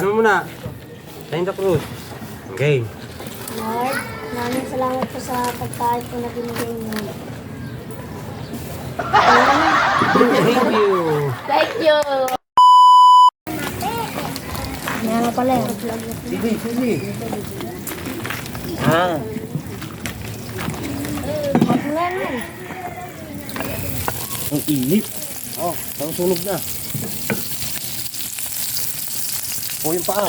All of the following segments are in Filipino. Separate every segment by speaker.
Speaker 1: Ano muna? Santa Cruz. Okay.
Speaker 2: Lord, maraming salamat po sa pagkain po na binigay mo.
Speaker 1: Thank you.
Speaker 2: Thank you! Yan na pala yun.
Speaker 1: Sili. Ah.
Speaker 2: Magulan.
Speaker 1: Ang init. Oh, ang sunog na. Oh, yung paa.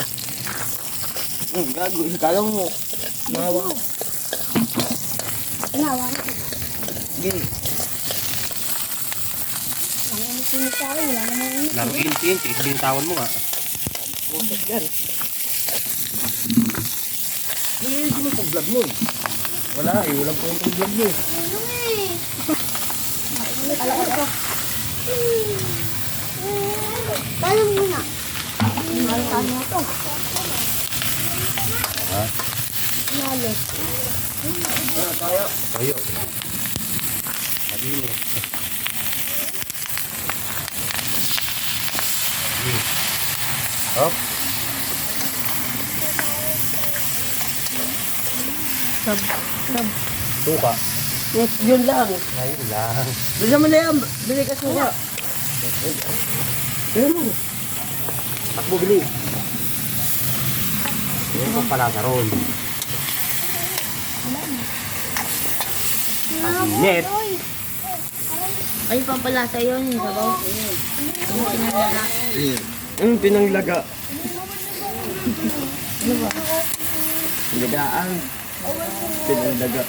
Speaker 1: Gago. Kala mo. Mahawa ka.
Speaker 2: Inawa na.
Speaker 1: Sige.
Speaker 2: Ang umitinit sa akin, wala naman init.
Speaker 1: Laro init. Bintawan mo nga. Pusod yan. Sino pang vlog mo? Wala eh. Walang pang vlog mo.
Speaker 2: Alam ko. Paano muna? Mahal ka niya ito.
Speaker 1: Ha?
Speaker 2: Mahal.
Speaker 1: Tayo. Malinis. Hop.
Speaker 3: Sab.
Speaker 1: Suka.
Speaker 3: Yes, yun lang.
Speaker 1: Ayun lang.
Speaker 3: Bili mo na yan. Bili ka suka.
Speaker 1: Ayun mo. Takbo bili. Ayun ko pala sa ron. Ang init.
Speaker 3: Ay, pampalasa yun. Yung sabaw. Yung pinaglaga.
Speaker 1: Pinanglaga.
Speaker 3: Ano ba?
Speaker 1: Lagaan. Pinanglaga.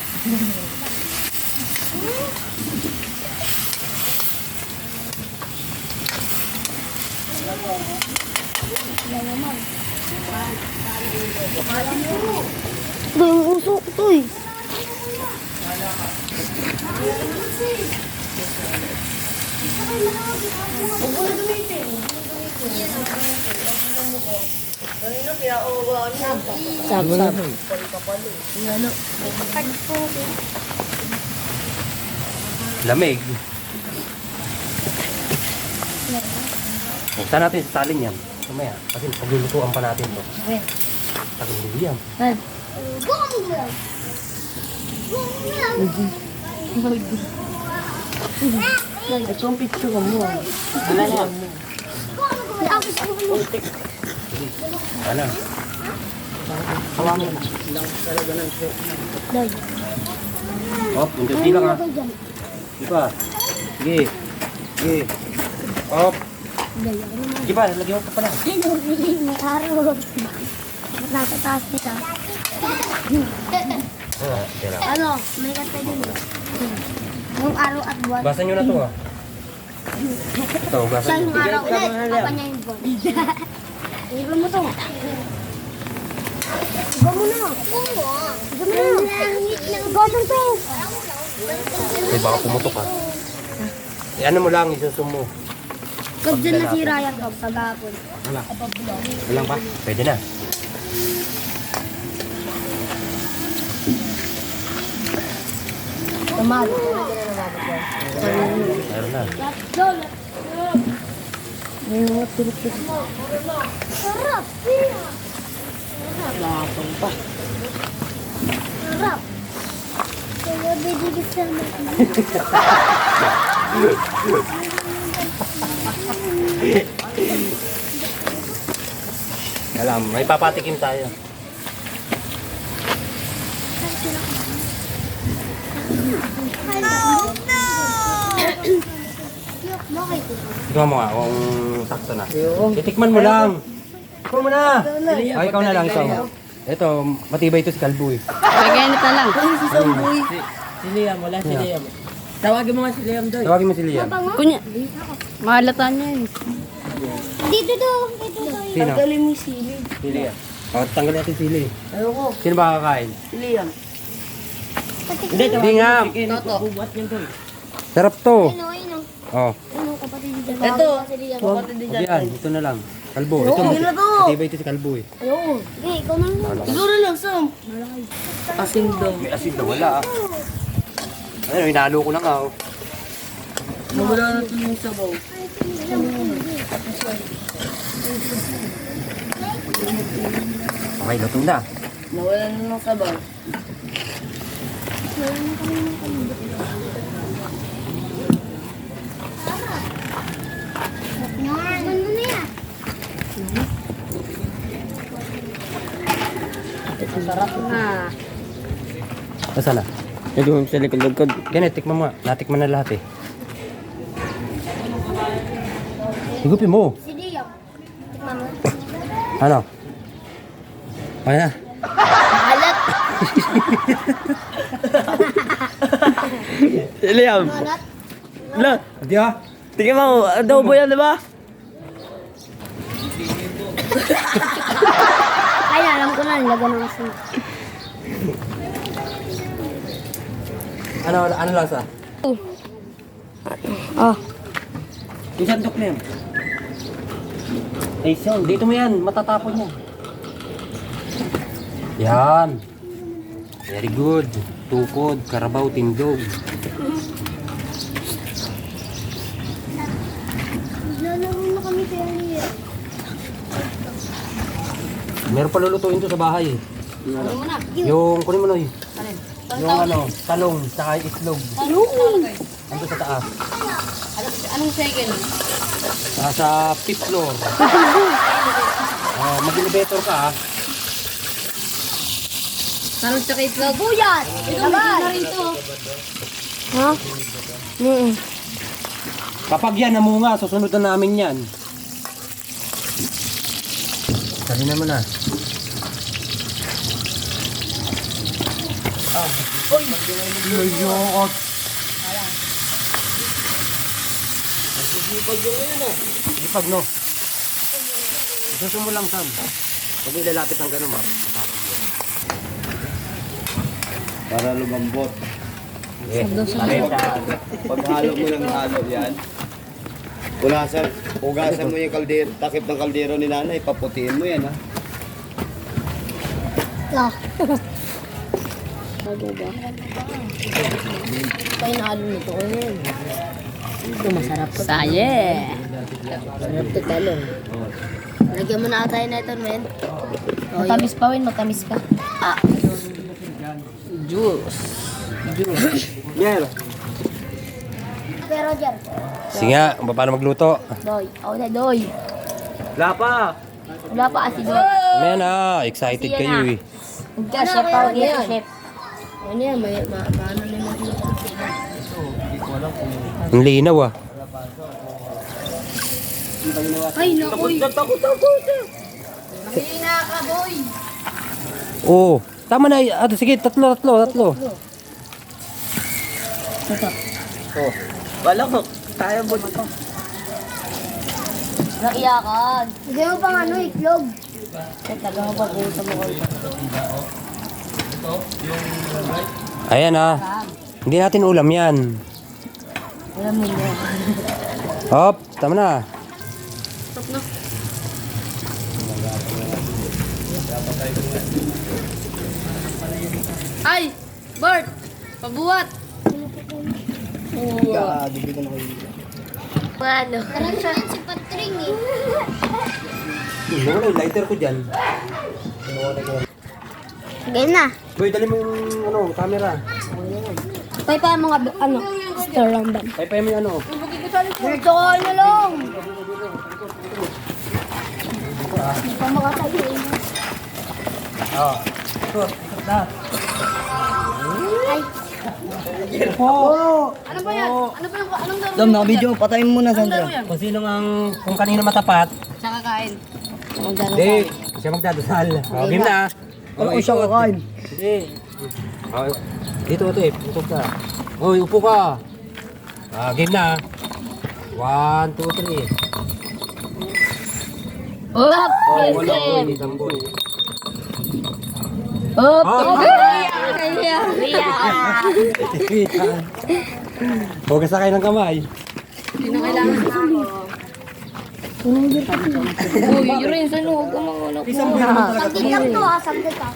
Speaker 2: Ito yung uso ito eh.
Speaker 3: Sab.
Speaker 1: Lamig. Saan natin sasalin yan? Mamaya. Kasi paglulutuan pa natin to.
Speaker 2: Okay.
Speaker 1: Tagal yan.
Speaker 2: Dad.
Speaker 3: Ito ang picture mo.
Speaker 1: Ano yan? Ano?
Speaker 3: Hawa mo na.
Speaker 2: Dad.
Speaker 1: Oh, hindi lang ha. Di ba? Sige. Sige. Oh. Di ba? Lagyan mo pa pala.
Speaker 2: May araw. Nasa taas kita.
Speaker 1: Tira.
Speaker 2: Ano? May kanta din ba? Yung araw at buwan.
Speaker 1: Basa nyo na to ha. Ito, basa
Speaker 2: Siya
Speaker 1: nyo.
Speaker 2: yung araw ulit. Papa niya yung buwan. Iba mo to. Iba mo na. Iba mo na. Gosong to.
Speaker 1: Ay, baka pumutok ha. Eh, ano mo lang, isusum mo.
Speaker 2: Kag dyan nasira yan kag pagkapon.
Speaker 1: Wala. Walang pa? Pwede na.
Speaker 2: Tamado.
Speaker 1: Meron na.
Speaker 2: Let's go.
Speaker 3: May mga tulog-tulog.
Speaker 2: Sarap.
Speaker 3: Lapang pa.
Speaker 2: Sarap. Kaya bibigis naman.
Speaker 1: Alam, may papatikim tayo.
Speaker 2: Bakit?
Speaker 1: Ikaw mo nga, kung sakto na. Itikman mo lang. Ikaw mo na. Ay, ikaw na lang. Ikaw. Ito, matibay ito si Kalboy.
Speaker 3: Pagkainit na lang. Si Samboy. Si Liam, wala si Liam. Tawagin mo nga si Liam doy.
Speaker 1: Tawagin mo si Liam.
Speaker 3: Kunya. Mahalata niya yun.
Speaker 2: Dito to. Dito to.
Speaker 1: Sino?
Speaker 3: Tanggalin mo yung sili.
Speaker 1: Si Liam. O, tanggalin natin sili.
Speaker 3: Ayoko.
Speaker 1: Sino ba kakain?
Speaker 3: Si Liam.
Speaker 1: Hindi nga.
Speaker 3: Toto. Bubuhat niyan doy.
Speaker 1: Sarap to.
Speaker 2: Ano?
Speaker 1: Oh.
Speaker 2: Ano kapatid dyan?
Speaker 3: Ito.
Speaker 2: Huwag.
Speaker 3: Kapatid din
Speaker 1: Yan,
Speaker 3: dyan.
Speaker 1: ito na lang. Kalbo. Ito,
Speaker 3: Okay na to.
Speaker 1: matibay ito si Kalboy.
Speaker 2: Ayun. Sige, ikaw na lang.
Speaker 3: Siguro lang, Sam. Asin daw.
Speaker 1: May asin na wala ah. Ano, hinalo ko na nga oh.
Speaker 3: Nawala na ito yung sabaw.
Speaker 1: Okay, luto na.
Speaker 3: Nawalan na ng sabaw.
Speaker 2: Ganun na yan.
Speaker 3: Sarap na.
Speaker 1: Nasaan na?
Speaker 3: Nagawin sa likod-likod.
Speaker 1: Yan eh, tikman mo nga. Natikman na lahat eh. Higupin mo.
Speaker 2: Si Dio. Tikman mo.
Speaker 1: Ano? Okay na.
Speaker 2: Alat.
Speaker 3: Liam!
Speaker 2: Alat.
Speaker 3: La!
Speaker 1: Hindi ah.
Speaker 3: Tingnan mo, adobo yan, di ba?
Speaker 2: Ay, alam ko na. Nilagyan ng asin.
Speaker 1: Ano lasa?
Speaker 2: Oh.
Speaker 1: Yung sandok na yan. Ay, son, dito mo yan. Matatapon yan. Yan. Very good. Tukod, karabaw, tindog.
Speaker 2: Lalaro na kami sa area.
Speaker 1: Meron pa lulutuin to sa bahay eh.
Speaker 2: Ano mo na?
Speaker 1: Yung, kunin mo na yung ano, talong, saka yung itlog.
Speaker 2: Ano?
Speaker 1: Ando sa taas.
Speaker 2: Anong second?
Speaker 1: Saka sa fifth floor. Mag-elevator ka ah.
Speaker 2: Parang tsaka itlog. Buyat! Labas! Ha?
Speaker 1: Kapag yan namunga, susunod na namin yan. Sabi naman na. Oy! Mayokot! Sipag no? Isusun mo lang, Sam. Huwag mo ilalapit ng gano'n, Map.
Speaker 4: Para lumambot.
Speaker 1: Pag
Speaker 4: halo mo ng halo yan, ugasan mo yung kaldero, takip ng kaldero ni nanay, paputiin mo yan ha.
Speaker 2: Ah. Kaya naalo nito ko yun. Ito masarap to. Saye! Masarap to talong. Lagyan mo na tayo na ito, men. Matamis pa, Win. Matamis pa. Ah.
Speaker 3: Juice.
Speaker 4: Yeah.
Speaker 2: Pero dyan.
Speaker 1: Sige nga, paano magluto?
Speaker 2: Doy. Ako na, Doy.
Speaker 3: Wala pa!
Speaker 2: Wala pa kasi Doy.
Speaker 1: Ayan na, excited
Speaker 2: Sige
Speaker 1: kayo
Speaker 2: na.
Speaker 1: eh.
Speaker 2: Chef, tawag yan. Chef. Ano yan? Maano na yung
Speaker 1: Ang linaw ah.
Speaker 2: Ay, nakoy.
Speaker 3: Takot!
Speaker 2: Mahina ka, Boy.
Speaker 1: Oo. Tama na. Sige, tatlo.
Speaker 2: Ito.
Speaker 3: Wala ko. Tayo mo dito.
Speaker 2: Naiyakan. Hindi mo pang ano, itlog. Taga mo pa buto mo ko.
Speaker 1: Ayan ah. Hindi natin ulam yan.
Speaker 2: Alam mo yun.
Speaker 1: Hop, tama na.
Speaker 2: Ay! Bert! Pabuhat! Ano? Parang siya si Patring eh.
Speaker 1: Wala, lighter ko dyan.
Speaker 2: Game na.
Speaker 1: Boy, dali mo yung camera.
Speaker 2: Tay pa mga star lang ba?
Speaker 1: Paypay mo yung ano.
Speaker 2: Dito ko na lang. Hindi pa makatayo eh.
Speaker 1: Oo.
Speaker 2: Ay! Ano ba yan? Ano ba yung anong gawin?
Speaker 3: Dam, naka-video. Patayin mo na, Sandra.
Speaker 1: Kung kanino matapat,
Speaker 2: Tsaka kain.
Speaker 1: hindi. Siya magdadasal. Game na.
Speaker 3: Wala ko siya kakain.
Speaker 1: Hindi. Dito, upo ka. Uy, upo ka. Game na. 1, 2, 3.
Speaker 2: Up!
Speaker 1: Wala ko, hindi tambol.
Speaker 2: Up!
Speaker 1: Huwag sa kayo ng kamay.
Speaker 2: Uy, yun rin sa loob. Saglit lang to ha, saglit ha.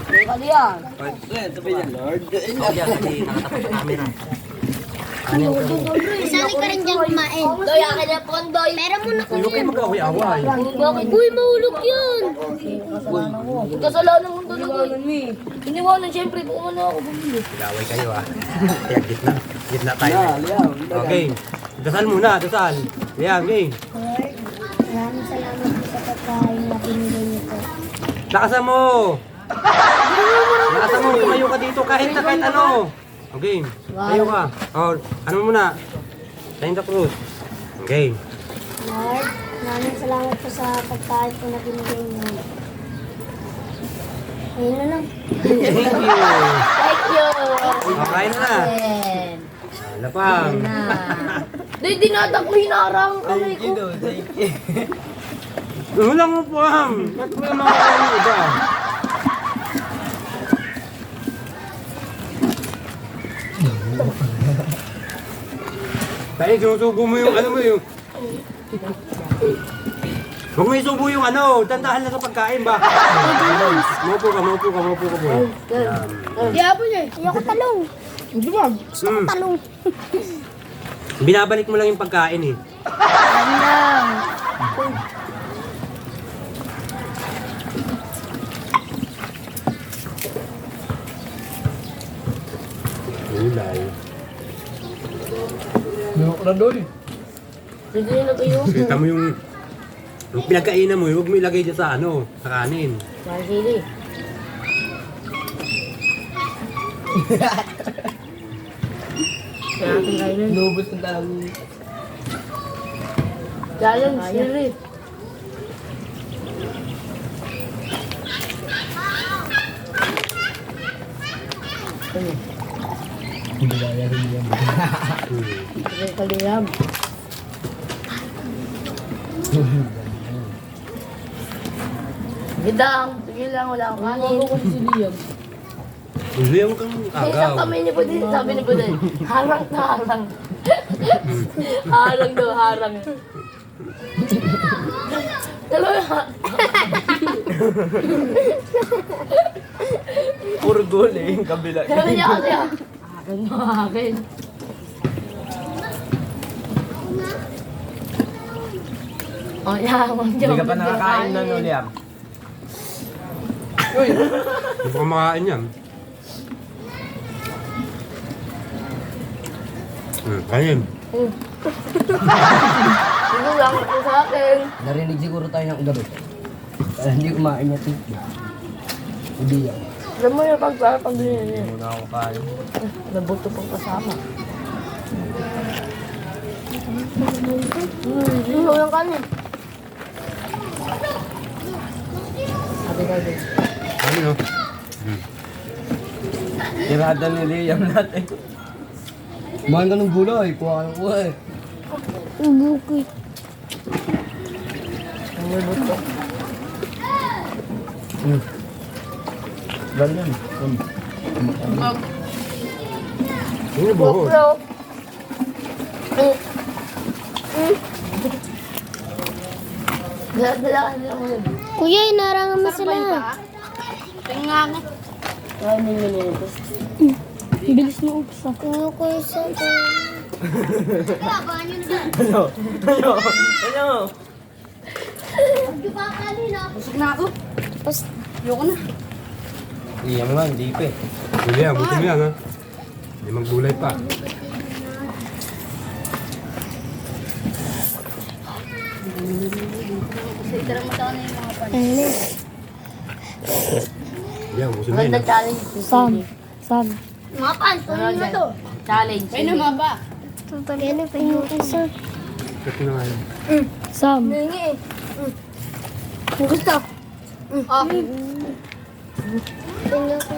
Speaker 3: Kali yan.
Speaker 1: Lord. Hindi nakatapat sa camera.
Speaker 2: Isali ka rin dyan kumain. Doy, akin na po, Doy. Meron mo na ko.
Speaker 1: Huwag kayo mag-away-away.
Speaker 2: Uy, mahulog yun. Kasalanan mo talaga. Iniwanan, syempre, kung ano ako bumili.
Speaker 1: Away kayo ah. Kaya gitna tayo. Okay. Dasal muna, dasal. Liam, game.
Speaker 2: Maraming salamat po sa pagkain na pinili niyo po.
Speaker 1: Lakasan mo! Lakasan mo, tumayo ka dito kahit ano. Okay, tayo ka. Oh, ano muna? Sign the cross. Okay.
Speaker 2: Lord, maraming salamat po sa pagkain po na pinili niyo. Ayun na lang.
Speaker 1: Thank you.
Speaker 2: Thank you.
Speaker 1: Makain na. Wala pa.
Speaker 2: Doy, dinadak mo hinarang kamay ko.
Speaker 1: Wala mo po, Ham. Ba't mo yung mga kain iba? Tayo, sinusubo mo yung ano mo yung... Huwag mo isubo yung ano, tandahan lang sa pagkain ba? Maupo ka po.
Speaker 2: Di ako niya. Ayoko talong. Hindi ba? Gusto ko talong.
Speaker 1: Binabalik mo lang yung pagkain eh.
Speaker 2: Ano lang.
Speaker 1: Ulay.
Speaker 2: Hindi na kayo.
Speaker 1: Kita mo yung pinagkainan mo, huwag mo ilagay dyan sa ano, sa kanin.
Speaker 2: Masili.
Speaker 3: Lubos ng talagang.
Speaker 2: Challenge, sili. Hindi kaliyam. Gidang, sige lang, wala akong kanin.
Speaker 1: Hindi mo kang
Speaker 2: Isang
Speaker 1: agaw.
Speaker 2: kami ni Budin, sabi ni Budin, harang na harang. Harang daw, harang. Dalawa.
Speaker 3: Puro gol eh, yung kabila.
Speaker 2: Sabi niya kasi, akin mo, akin. Oh, yaman dyan.
Speaker 3: Hindi ka pa nakakain na, no, Liam?
Speaker 1: Hindi ko makain yan. Kain.
Speaker 2: Hindi lang ako sa akin.
Speaker 3: Narinig siguro tayo ng gabi. Kaya hindi kumain niya titi. Hindi yan.
Speaker 2: Alam mo yung pagpapagulin niya.
Speaker 3: Muna ako kain.
Speaker 2: Nabuto pang kasama. Hindi ko yung kanin. Sabi.
Speaker 1: Ano no?
Speaker 3: Tirada ni Liam natin. Kumain ka ng gulay, kuha ka ng gulay.
Speaker 2: Bukit. Ang may buto.
Speaker 3: Ganyan.
Speaker 1: Ano buhos?
Speaker 2: GoPro. Dala ka nila mo yun.
Speaker 5: Kuya, inarangan mo sila.
Speaker 2: Tingnan nga. Kaya may minutos.
Speaker 5: Bilis mo upsa. Kuya ko isa.
Speaker 3: Ano?
Speaker 2: Busog na ako. Ayoko na.
Speaker 3: Liam nga, hindi pa eh.
Speaker 1: Hindi yan, buti mo yan ha. Hindi maggulay pa. Yan, buti mo yan.
Speaker 2: Maganda challenge.
Speaker 5: Sam.
Speaker 2: Mga pants, ano na to? Challenge. Ay naman ba?
Speaker 5: Yan pa yung isa.
Speaker 1: Ito na nga yun.
Speaker 5: Sam.
Speaker 2: Nangi eh. Gusto. Oh.
Speaker 5: Tingnan ko